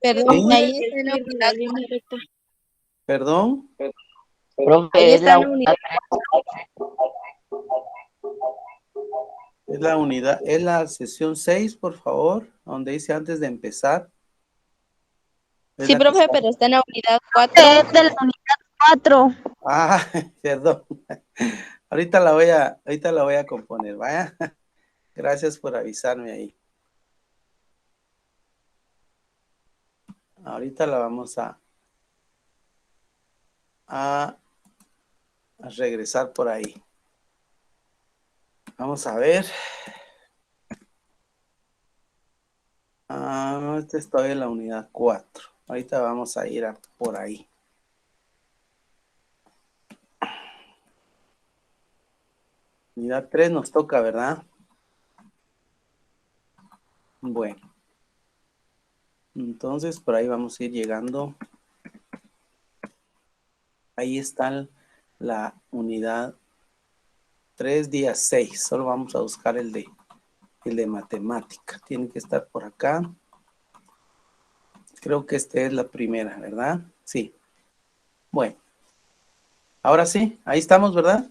Perdón, ¿Sí? ahí está en la Decir de la unidad, línea recta. ¿Perdón? ahí Profe, es está la en la unidad. Es la sesión 6, por favor, donde dice antes de empezar. Es Sí, la que profe, está. pero está en la unidad 4. es de la unidad 4. Ah, perdón. Ahorita la voy a componer, vaya. Gracias por avisarme ahí. Ahorita la vamos a regresar por ahí. Vamos a ver. Esta estoy en la unidad 4. Ahorita vamos a ir por ahí. Unidad 3 nos toca, ¿verdad? Bueno. Entonces, por ahí vamos a ir llegando. Ahí está la unidad 3, día 6. Solo vamos a buscar el de matemática. Tiene que estar por acá. Creo que esta es la primera, ¿verdad? Sí. Bueno. Ahora sí, ahí estamos, ¿verdad?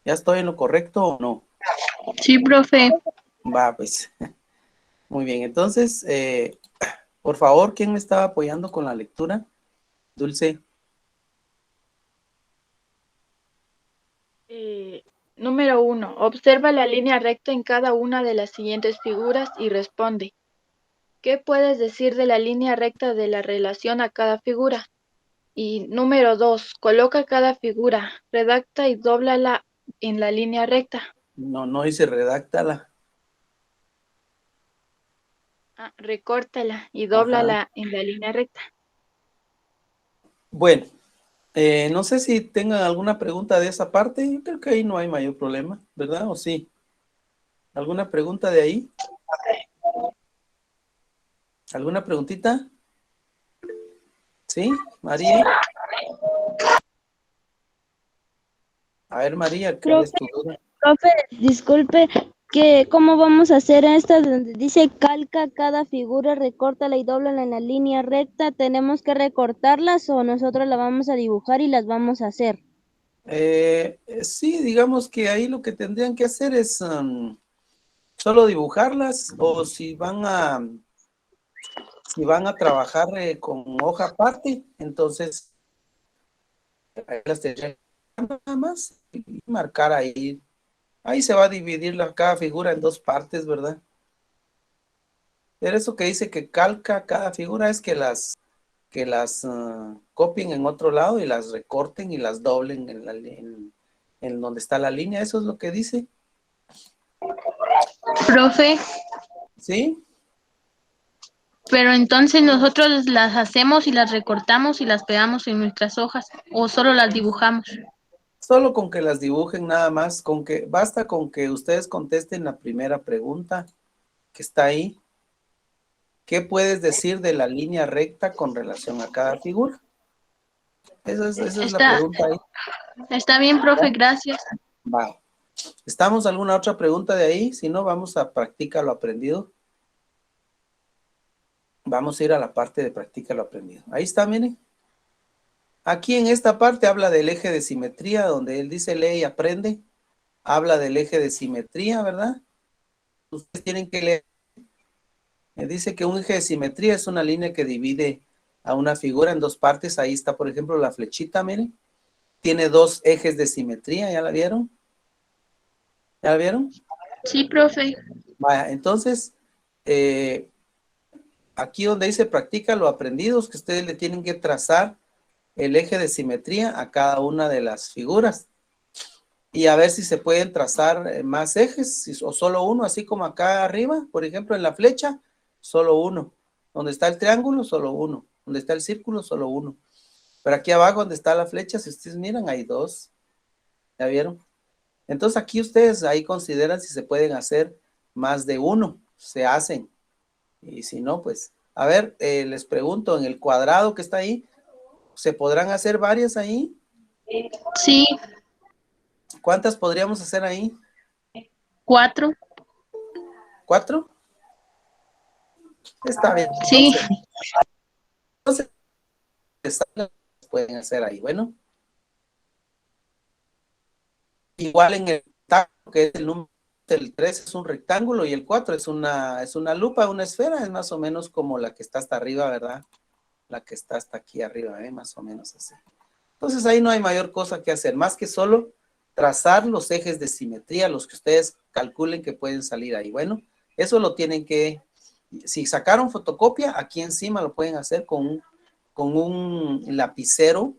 ¿Ya estoy en lo correcto o no? Sí, profe. Va, pues. Muy bien. Entonces, por favor, ¿quién me estaba apoyando con la lectura? Dulce. Número 1. Observa la línea recta en cada una de las siguientes figuras y responde. ¿Qué puedes decir de la línea recta de la relación a cada figura? Y número 2. Coloca cada figura, redacta y dóblala en la línea recta. No dice redáctala. Recórtala y Ajá. dóblala en la línea recta. Bueno, no sé si tengan alguna pregunta de esa parte. Yo creo que ahí no hay mayor problema, ¿verdad? ¿O sí? ¿Alguna pregunta de ahí? ¿Alguna preguntita? ¿Sí, María? A ver, María, ¿cuál es Profe, tu duda? profe, disculpe, que ¿cómo vamos a hacer esta donde dice calca cada figura, recórtala y dóblala en la línea recta? ¿Tenemos que recortarlas o nosotros la vamos a dibujar y las vamos a hacer? Sí, digamos que ahí lo que tendrían que hacer es solo dibujarlas o si van a trabajar con hoja aparte, entonces ahí las tendrían nada más y marcar ahí. Ahí se va a dividir cada figura en dos partes, ¿verdad? Pero eso que dice que calca cada figura es que las copien en otro lado y las recorten y las doblen en donde está la línea. Eso es lo que dice. Profe, ¿Sí? pero entonces nosotros las hacemos y las recortamos y las pegamos en nuestras hojas o solo las dibujamos. Solo con que las dibujen nada más, basta con que ustedes contesten la primera pregunta que está ahí. ¿Qué puedes decir de la línea recta con relación a cada figura? Esa es la Está, pregunta ahí. está bien, profe, gracias. Va. ¿Estamos alguna otra pregunta de ahí? Si no, vamos a practicar lo aprendido. Vamos a ir a la parte de practica lo aprendido. Ahí está, miren. Aquí en esta parte habla del eje de simetría, donde él dice lee y aprende. Habla del eje de simetría, ¿verdad? Ustedes tienen que leer. Dice que un eje de simetría es una línea que divide a una figura en dos partes. Ahí está, por ejemplo, la flechita, miren. Tiene dos ejes de simetría, ¿ya la vieron? ¿Ya la vieron? Sí, profe. Vaya, entonces, aquí donde dice practica lo aprendido, es que ustedes le tienen que trazar el eje de simetría a cada una de las figuras y a ver si se pueden trazar más ejes o solo uno, así como acá arriba, por ejemplo en la flecha, solo uno. Donde está el triángulo, solo uno. Donde está el círculo, solo uno. Pero aquí abajo donde está la flecha, si ustedes miran, hay dos. ¿Ya vieron? Entonces aquí ustedes ahí consideran si se pueden hacer más de uno. Se hacen. Y si no, pues, a ver, les pregunto, en el cuadrado que está ahí, ¿se podrán hacer varias ahí? Sí, ¿Cuántas podríamos hacer ahí? 4. ¿4? Está bien, Sí, entonces. pueden hacer ahí. Bueno, igual en el rectángulo, que es el número, el 3 es un rectángulo y el 4 es una lupa, una esfera, es más o menos como la que está hasta arriba, ¿verdad? La que está hasta aquí arriba, más o menos así. Entonces ahí no hay mayor cosa que hacer, más que solo trazar los ejes de simetría, los que ustedes calculen que pueden salir ahí. Bueno, eso lo tienen que, si sacaron fotocopia, aquí encima lo pueden hacer con un lapicero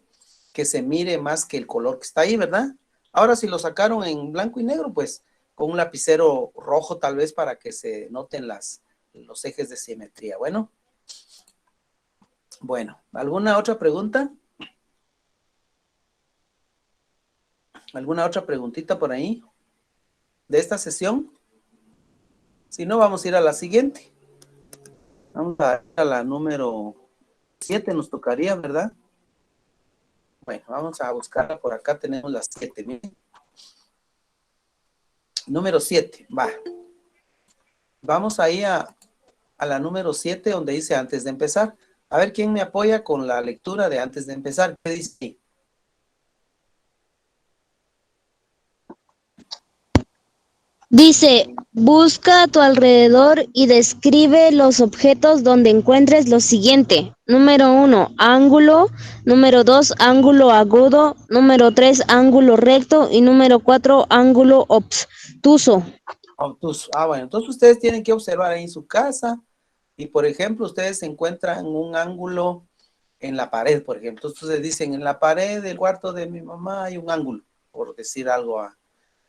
que se mire más que el color que está ahí, ¿verdad? Ahora si lo sacaron en blanco y negro, pues con un lapicero rojo tal vez para que se noten los ejes de simetría. Bueno, ¿alguna otra pregunta? ¿Alguna otra preguntita por ahí de esta sesión? Si no, vamos a ir a la siguiente. Vamos a la número 7, nos tocaría, ¿verdad? Bueno, vamos a buscarla por acá, tenemos las 7. Miren. Número 7, va. Vamos ahí a la número 7, donde dice antes de empezar. A ver quién me apoya con la lectura de antes de empezar. ¿Qué dice? Dice, busca a tu alrededor y describe los objetos donde encuentres lo siguiente. Número 1, ángulo. Número 2, ángulo agudo. Número 3, ángulo recto. Y número 4, ángulo obtuso. Obtuso. Bueno, entonces ustedes tienen que observar ahí en su casa. Y por ejemplo, ustedes encuentran un ángulo en la pared, por ejemplo. Entonces ustedes dicen, en la pared del cuarto de mi mamá hay un ángulo, por decir algo.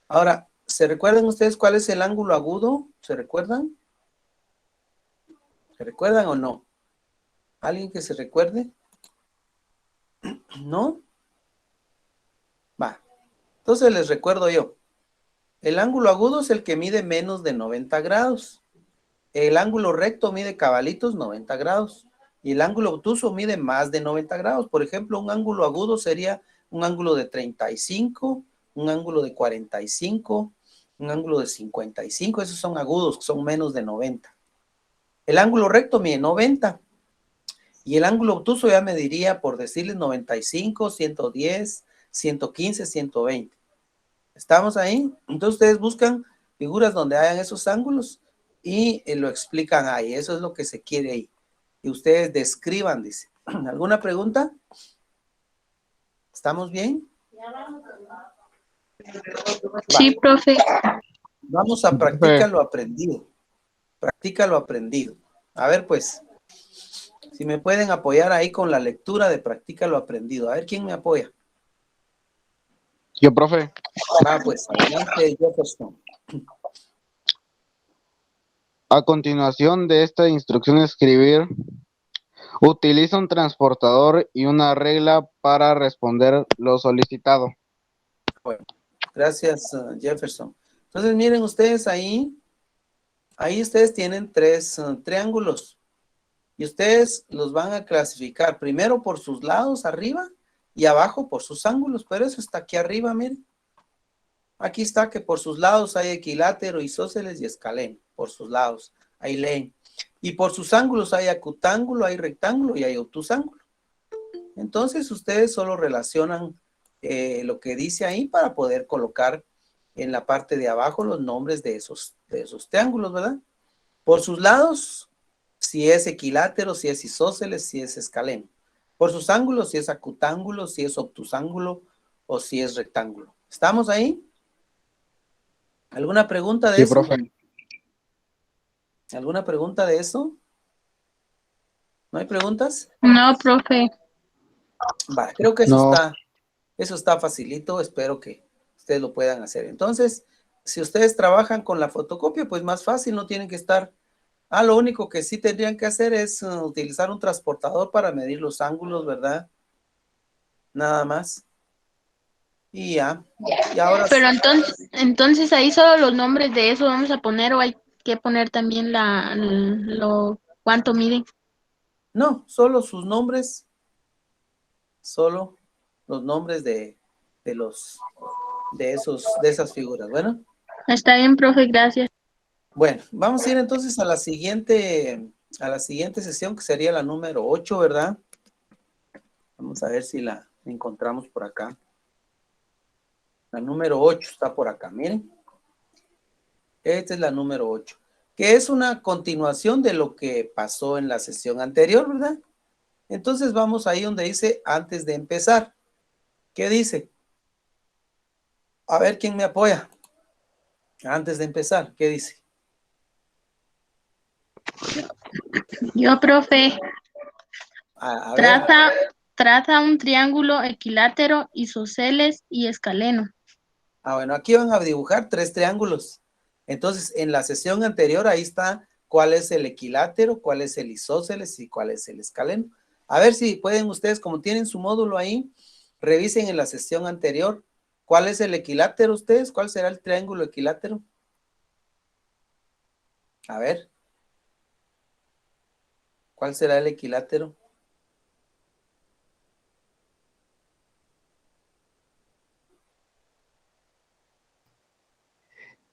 Ahora, ¿se recuerdan ustedes cuál es el ángulo agudo? ¿Se recuerdan? ¿Se recuerdan o no? ¿Alguien que se recuerde? ¿No? Va. Entonces les recuerdo yo. El ángulo agudo es el que mide menos de 90 grados. El ángulo recto mide cabalitos 90 grados. Y el ángulo obtuso mide más de 90 grados. Por ejemplo, un ángulo agudo sería un ángulo de 35, un ángulo de 45, un ángulo de 55. Esos son agudos, que son menos de 90. El ángulo recto mide 90. Y el ángulo obtuso ya mediría, por decirles, 95, 110, 115, 120. ¿Estamos ahí? Entonces ustedes buscan figuras donde hayan esos ángulos y lo explican ahí. Eso es lo que se quiere ahí. Y ustedes describan, dice. ¿Alguna pregunta? ¿Estamos bien? Sí, profe. Vamos a practicar lo aprendido. Practica lo aprendido. A ver, pues, si me pueden apoyar ahí con la lectura de practica lo aprendido. A ver, ¿quién me apoya? Yo, profe. Pues, adelante, Jefferson. A continuación de esta instrucción escribir, utiliza un transportador y una regla para responder lo solicitado. Bueno, gracias, Jefferson. Entonces, miren ustedes ahí ustedes tienen tres triángulos y ustedes los van a clasificar primero por sus lados arriba y abajo por sus ángulos, pero eso está aquí arriba, miren. Aquí está que por sus lados hay equilátero, isósceles y escaleno, por sus lados, ahí leen. Y por sus ángulos hay acutángulo, hay rectángulo y hay obtusángulo. Entonces ustedes solo relacionan lo que dice ahí para poder colocar en la parte de abajo los nombres de esos triángulos, ¿verdad? Por sus lados, si es equilátero, si es isósceles, si es escaleno. Por sus ángulos, si es acutángulo, si es obtusángulo o si es rectángulo. ¿Estamos ahí? ¿Alguna pregunta de Sí, eso? profe. ¿Alguna pregunta de eso? ¿No hay preguntas? No, profe. Va, creo que No. eso está facilito, espero que ustedes lo puedan hacer. Entonces, si ustedes trabajan con la fotocopia, pues más fácil, no tienen que estar. Lo único que sí tendrían que hacer es utilizar un transportador para medir los ángulos, ¿verdad? Nada más. Y ya. Y ahora Pero entonces ahí solo los nombres de eso vamos a poner o hay que poner también cuánto miden. no, solo sus nombres, solo los nombres de esas figuras. Bueno. Está bien, profe, gracias. Bueno, vamos a ir entonces a la siguiente sesión, que sería la número 8, ¿verdad? Vamos a ver si la encontramos por acá. La número 8 está por acá, miren. Esta es la número 8, que es una continuación de lo que pasó en la sesión anterior, ¿verdad? Entonces vamos ahí donde dice antes de empezar. ¿Qué dice? A ver quién me apoya. Antes de empezar, ¿qué dice? Yo, profe, A ver. traza un triángulo equilátero, isósceles y escaleno. Bueno, aquí van a dibujar 3 triángulos. Entonces, en la sesión anterior, ahí está cuál es el equilátero, cuál es el isósceles y cuál es el escaleno. A ver si pueden ustedes, como tienen su módulo ahí, revisen en la sesión anterior cuál es el equilátero ustedes, cuál será el triángulo equilátero. A ver. ¿Cuál será el equilátero?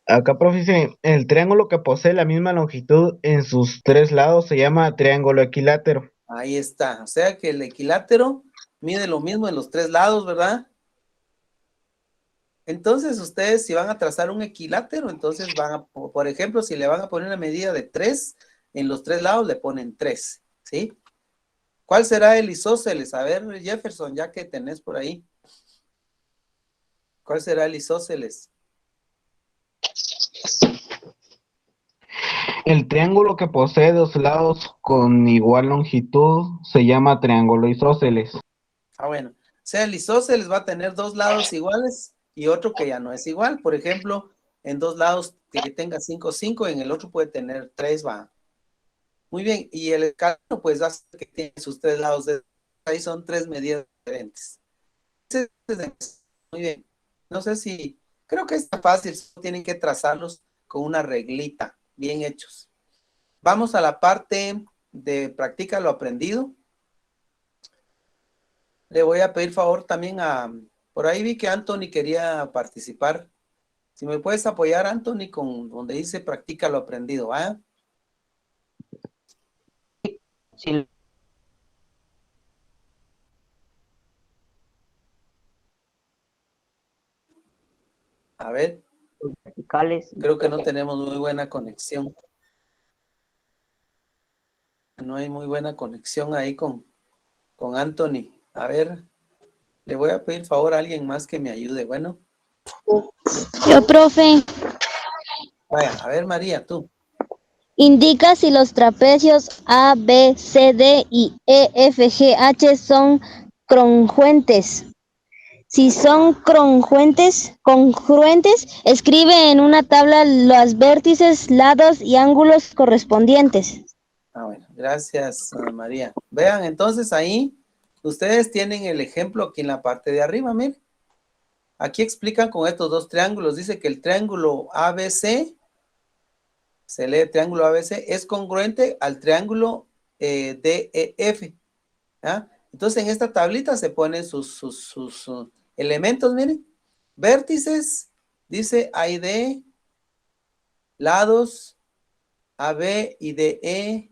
Acá, profe, dice, el triángulo que posee la misma longitud en sus 3 lados se llama triángulo equilátero. Ahí está. O sea que el equilátero mide lo mismo en los 3 lados, ¿verdad? Entonces, ustedes si van a trazar un equilátero, entonces van a, por ejemplo, si le van a poner una medida de 3, en los 3 lados le ponen 3, ¿sí? ¿Cuál será el isósceles? A ver, Jefferson, ya que tenés por ahí. ¿Cuál será el isósceles? El triángulo que posee 2 lados con igual longitud se llama triángulo isósceles. Bueno, o sea, el isósceles va a tener 2 lados iguales y otro que ya no es igual. Por ejemplo, en 2 lados que tenga 5, 5, en el otro puede tener 3, va. Muy bien, y el escaleno pues hace que tiene sus 3 lados, ahí son 3 medidas diferentes. Muy bien, no sé si, creo que está fácil, solo tienen que trazarlos con una reglita, bien hechos. Vamos a la parte de practica lo aprendido. Le voy a pedir favor también por ahí vi que Anthony quería participar. Si me puedes apoyar, Anthony, con donde dice practica lo aprendido, ¿ah? Sí. A ver, Verticales. creo que no tenemos muy buena conexión. No hay muy buena conexión ahí con Anthony. A ver, le voy a pedir favor a alguien más que me ayude. Bueno, Yo, profe, vaya, a ver, María, tú. indica si los trapecios A, B, C, D y E, F, G, H son congruentes. Si son congruentes, escribe en una tabla los vértices, lados y ángulos correspondientes. Bueno, gracias, María. Vean, entonces ahí ustedes tienen el ejemplo aquí en la parte de arriba, miren. Aquí explican con estos 2 triángulos. Dice que el triángulo ABC, se lee triángulo ABC, es congruente al triángulo DEF. ¿Ya? Entonces en esta tablita se ponen sus elementos, miren. Vértices, dice A y D, lados, AB y DE,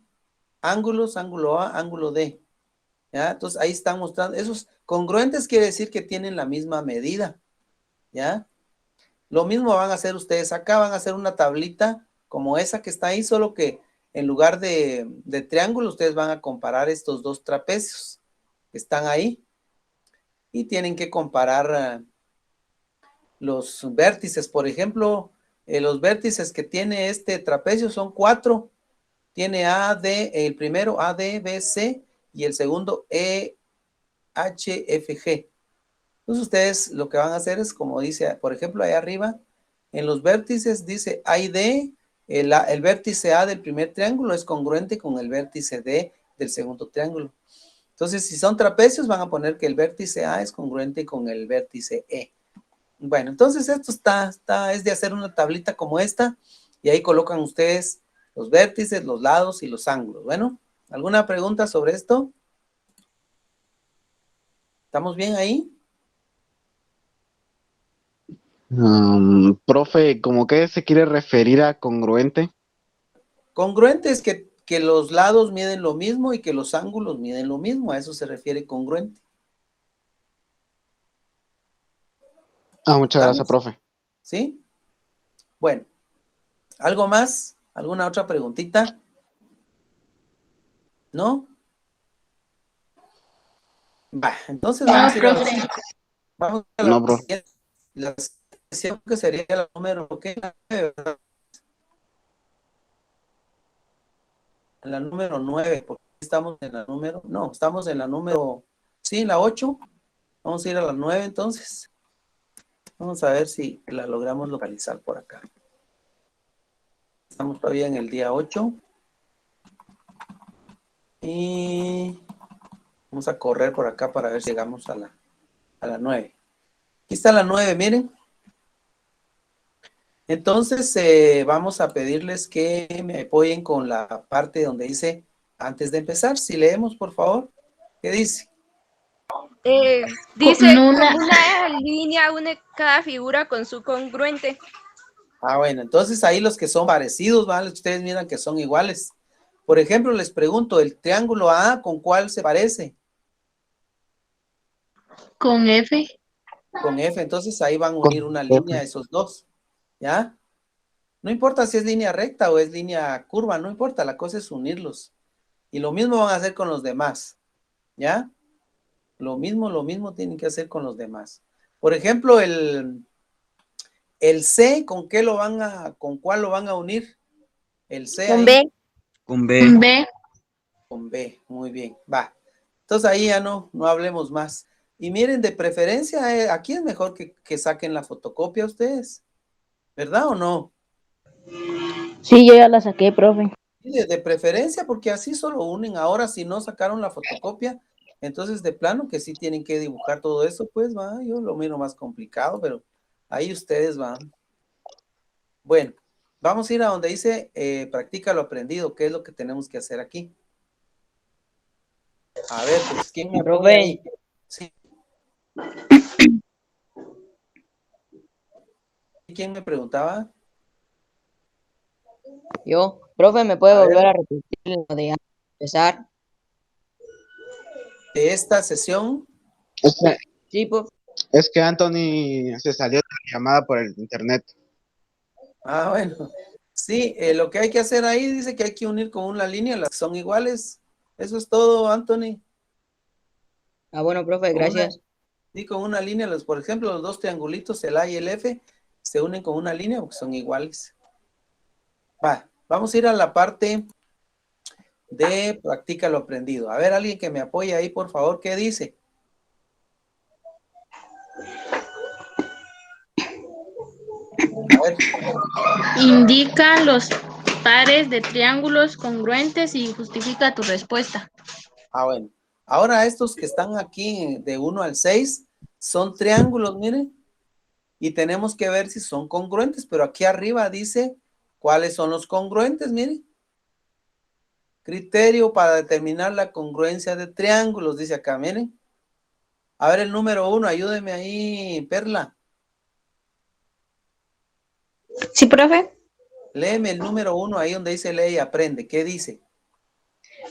ángulos, ángulo A, ángulo D. ¿Ya? Entonces ahí están mostrando, esos congruentes quiere decir que tienen la misma medida. ¿Ya? Lo mismo van a hacer ustedes acá, van a hacer una tablita como esa que está ahí, solo que en lugar de triángulo, ustedes van a comparar estos 2 trapecios que están ahí y tienen que comparar los vértices. Por ejemplo, los vértices que tiene este trapecio son 4. Tiene el primero ADBC y el segundo EHFG. Entonces ustedes lo que van a hacer es, como dice, por ejemplo, ahí arriba, en los vértices dice A y D, el vértice A del primer triángulo es congruente con el vértice D del segundo triángulo. Entonces, si son trapecios, van a poner que el vértice A es congruente con el vértice E. Bueno, entonces esto es de hacer una tablita como esta, y ahí colocan ustedes los vértices, los lados y los ángulos. Bueno, ¿alguna pregunta sobre esto? ¿Estamos bien ahí? Profe, ¿cómo que se quiere referir a congruente? Congruente es que los lados miden lo mismo y que los ángulos miden lo mismo. A eso se refiere congruente. Muchas gracias, profe. ¿Sí? Bueno, ¿algo más? ¿Alguna otra preguntita? ¿No? Va, entonces No, vamos a ir a profe. vamos a No, profe. la sesión que sería la número, ¿qué? La número 9, porque estamos en la número, no, estamos en la número, sí, la 8. Vamos a ir a la 9 entonces. Vamos a ver si la logramos localizar por acá. Estamos todavía en el día 8. Y vamos a correr por acá para ver si llegamos a la 9. Aquí está la 9, miren. Entonces, vamos a pedirles que me apoyen con la parte donde dice, antes de empezar, si leemos, por favor, ¿qué dice? Dice, Con con una, una línea une cada figura con su congruente. Bueno, entonces ahí los que son parecidos, ¿vale? Ustedes miran que son iguales. Por ejemplo, les pregunto, ¿el triángulo A con cuál se parece? con F. Con F, entonces ahí van a unir una línea esos dos, ¿ya? No importa si es línea recta o es línea curva, no importa, la cosa es unirlos. Y lo mismo van a hacer con los demás, ¿ya? Lo mismo tienen que hacer con los demás. Por ejemplo, el C, ¿con cuál lo van a unir? El C Con ahí. B. Con B. Con B. Con B, muy bien, va. Entonces ahí ya no hablemos más. Y miren, de preferencia, aquí es mejor que saquen la fotocopia ustedes, ¿verdad o no? Sí, yo ya la saqué, profe. De preferencia, porque así solo unen. Ahora, si no sacaron la fotocopia, entonces de plano que sí tienen que dibujar todo eso, pues va, yo lo miro más complicado, pero ahí ustedes van. Bueno, vamos a ir a donde dice practica lo aprendido, ¿qué es lo que tenemos que hacer aquí? A ver, pues, ¿quién me apoya Profe. ahí? Sí. ¿Quién me preguntaba? Yo, profe, ¿me puede A volver ver. a repetir lo de empezar? De esta sesión. Sí, profe. Es que Anthony se salió de la llamada por el internet. Bueno. Sí, lo que hay que hacer ahí dice que hay que unir con una línea, las que son iguales. Eso es todo, Anthony. Bueno, profe, gracias. Sí, con una línea, por ejemplo, los dos triangulitos, el A y el F, se unen con una línea porque son iguales. Vamos a ir a la parte de practica lo aprendido. A ver, alguien que me apoye ahí, por favor, ¿qué dice? A ver. Indica los pares de triángulos congruentes y justifica tu respuesta. Bueno. Ahora estos que están aquí de 1 al 6 son triángulos, miren. Y tenemos que ver si son congruentes, pero aquí arriba dice cuáles son los congruentes, miren. Criterio para determinar la congruencia de triángulos, dice acá, miren. A ver el número 1, ayúdeme ahí, Perla. Sí, profe. Léeme el número 1 ahí donde dice lee y aprende. ¿Qué dice?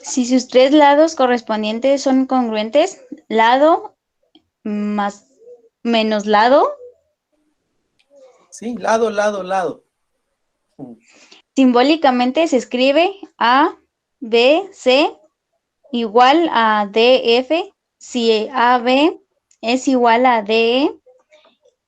Si sus tres lados correspondientes son congruentes, lado más menos lado, Sí, lado, lado, lado. simbólicamente se escribe A, B, C igual a DF. Si AB es igual a DE,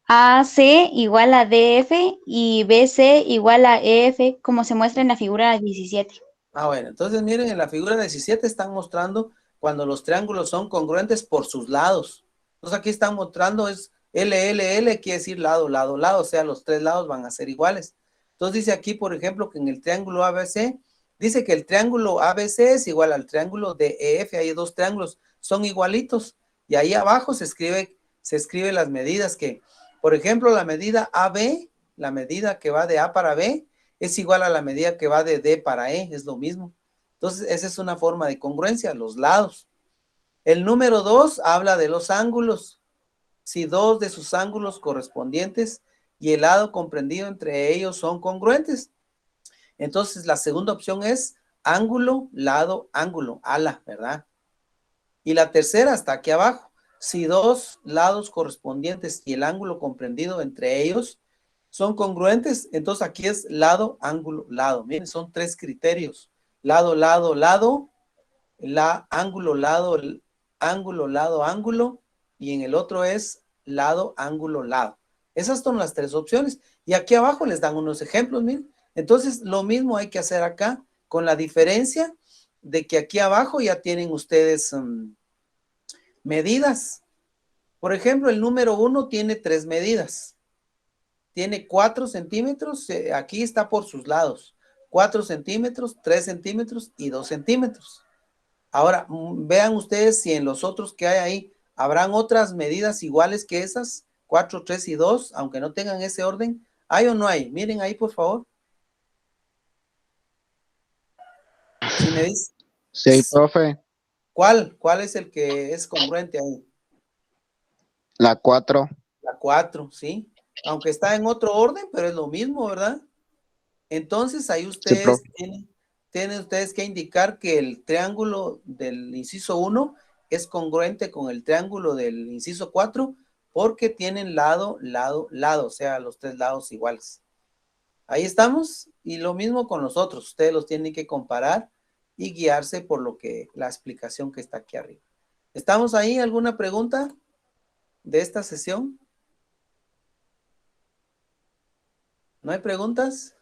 AC igual a DF y BC igual a EF, como se muestra en la figura 17. Bueno, entonces miren, en la figura 17 están mostrando cuando los triángulos son congruentes por sus lados. Entonces aquí están mostrando es L, quiere decir lado, lado, lado, o sea, los tres lados van a ser iguales. Entonces dice aquí, por ejemplo, que en el triángulo ABC, dice que el triángulo ABC es igual al triángulo de EF, hay dos triángulos, son igualitos. Y ahí abajo se escribe las medidas que, por ejemplo, la medida AB, la medida que va de A para B, es igual a la medida que va de D para E, es lo mismo. Entonces, esa es una forma de congruencia, los lados. El número 2 habla de los ángulos. Si dos de sus ángulos correspondientes y el lado comprendido entre ellos son congruentes. Entonces, la segunda opción es ángulo, lado, ángulo, ala, ¿verdad? Y la tercera está aquí abajo. si dos lados correspondientes y el ángulo comprendido entre ellos son congruentes, entonces aquí es lado, ángulo, lado. Miren, son tres criterios. Lado, lado, lado, ángulo, lado, ángulo, lado, ángulo, y en el otro es lado, ángulo, lado. Esas son las tres opciones. Y aquí abajo les dan unos ejemplos, miren. Entonces, lo mismo hay que hacer acá, con la diferencia de que aquí abajo ya tienen ustedes medidas. Por ejemplo, el número 1 tiene 3 medidas. Tiene 4 centímetros, aquí está por sus lados. 4 centímetros, 3 centímetros y 2 centímetros. Ahora, vean ustedes si en los otros que hay ahí, ¿habrán otras medidas iguales que esas? 4, 3 y 2, aunque no tengan ese orden. ¿Hay o no hay? Miren ahí, por favor. Si me dice. Sí, profe. ¿Cuál es el que es congruente ahí? La 4. La 4, ¿sí? Aunque está en otro orden, pero es lo mismo, ¿verdad? Entonces, ahí ustedes tienen ustedes que indicar que el triángulo del inciso 1 es congruente con el triángulo del inciso 4 porque tienen lado, lado, lado, o sea, los tres lados iguales. Ahí estamos, y lo mismo con los otros. Ustedes los tienen que comparar y guiarse por la explicación que está aquí arriba. ¿Estamos ahí? ¿Alguna pregunta de esta sesión? ¿No hay preguntas?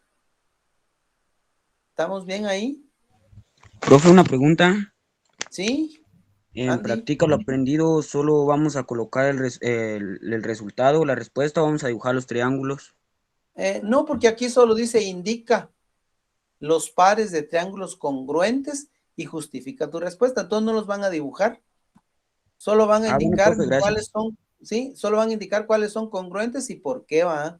¿Estamos bien ahí? Profe, una pregunta. ¿Sí? En Andy. Practica lo aprendido, solo vamos a colocar el resultado, la respuesta, o vamos a dibujar los triángulos. No, porque aquí solo dice indica los pares de triángulos congruentes y justifica tu respuesta. Entonces no los van a dibujar. Solo van a indicar profe, gracias. cuáles son, ¿sí? Solo van a indicar cuáles son congruentes y por qué va.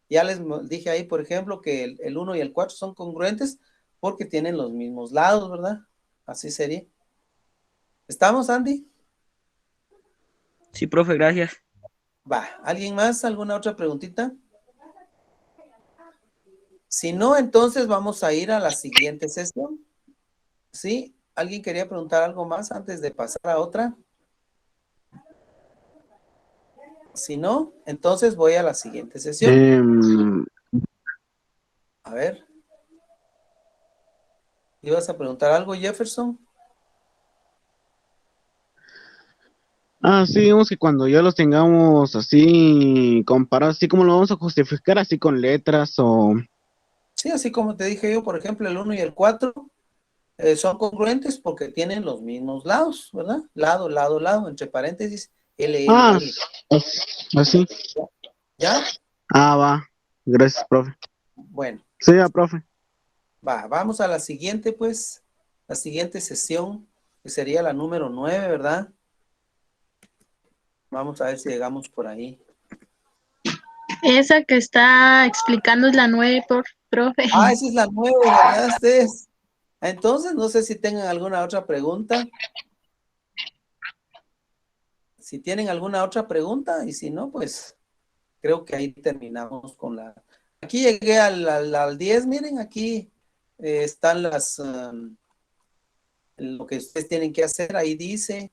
Ya les dije ahí, por ejemplo, que el 1 y el 4 son congruentes porque tienen los mismos lados, ¿verdad? Así sería. ¿Estamos, Andy? Sí, profe, gracias. Va. ¿Alguien más? ¿Alguna otra preguntita? Si no, entonces vamos a ir a la siguiente sesión. ¿Sí? ¿Alguien quería preguntar algo más antes de pasar a otra? Si no, entonces voy a la siguiente sesión. A ver. ¿Ibas a preguntar algo, Jefferson? Sí, digamos que cuando ya los tengamos así comparados, así como lo vamos a justificar, así con letras o... Sí, así como te dije yo, por ejemplo, el 1 y el 4 son congruentes porque tienen los mismos lados, ¿verdad? Lado, lado, lado, entre paréntesis, L, L, L. Así. ¿Ya? Va. Gracias, profe. Bueno. Sí, ya, profe. Vamos a la siguiente, pues, la siguiente sesión, que sería la número 9, ¿verdad? Vamos a ver si llegamos por ahí. Esa que está explicando es la 9, profe. Esa es la 9, ¿verdad? Ustedes. Entonces, no sé si tengan alguna otra pregunta. Si tienen alguna otra pregunta, y si no, pues, creo que ahí terminamos con la... Aquí llegué al 10, miren, aquí están lo que ustedes tienen que hacer, ahí dice...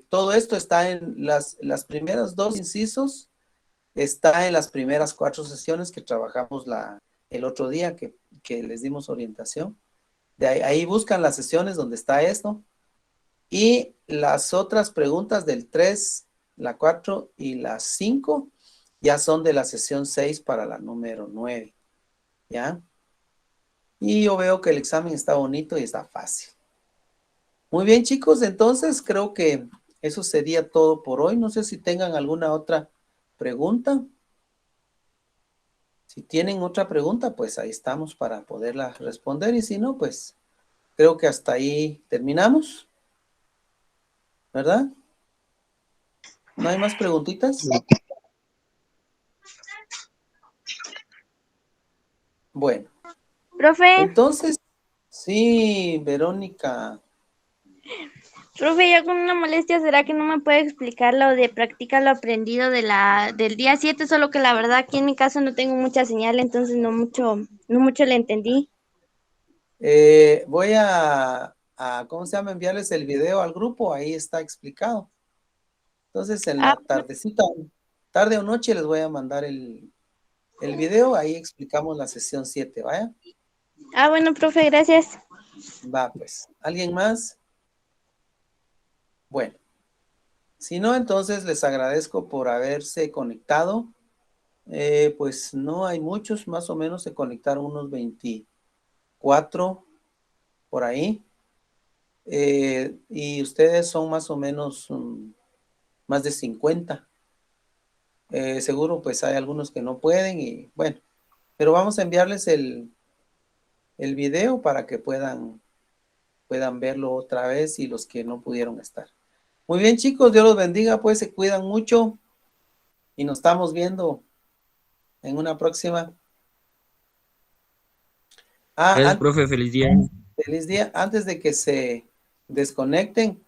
todo esto está en las primeras 2 incisos, está en las primeras 4 sesiones que trabajamos el otro día que les dimos orientación. Ahí buscan las sesiones donde está esto. Y las otras preguntas del 3, la 4 y la 5 ya son de la sesión 6 para la número 9. ¿Ya? Y yo veo que el examen está bonito y está fácil. Muy bien, chicos, entonces creo que eso sería todo por hoy. No sé si tengan alguna otra pregunta. Si tienen otra pregunta, pues ahí estamos para poderla responder. Y si no, pues creo que hasta ahí terminamos. ¿Verdad? ¿No hay más preguntitas? Bueno. Profe. Entonces, sí, Verónica. Profe, ya con una molestia, ¿será que no me puede explicar lo de practica lo aprendido del día 7? Solo que la verdad aquí en mi casa no tengo mucha señal, entonces no mucho le entendí. Voy a, ¿cómo se llama? Enviarles el video al grupo, ahí está explicado. Entonces, en la tardecita, tarde o noche, les voy a mandar el video. Ahí explicamos la sesión 7, ¿vaya? Bueno, profe, gracias. Va, pues. ¿Alguien más? Bueno. Si no, entonces les agradezco por haberse conectado. Pues no hay muchos, más o menos se conectaron unos 24 por ahí. Y ustedes son más o menos más de 50. Seguro pues hay algunos que no pueden y bueno, pero vamos a enviarles el video para que puedan verlo otra vez y los que no pudieron estar. Muy bien, chicos, Dios los bendiga, pues se cuidan mucho y nos estamos viendo en una próxima. Gracias, profe, feliz día. Feliz día. Antes de que se desconecten,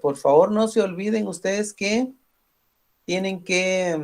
por favor no se olviden ustedes que tienen que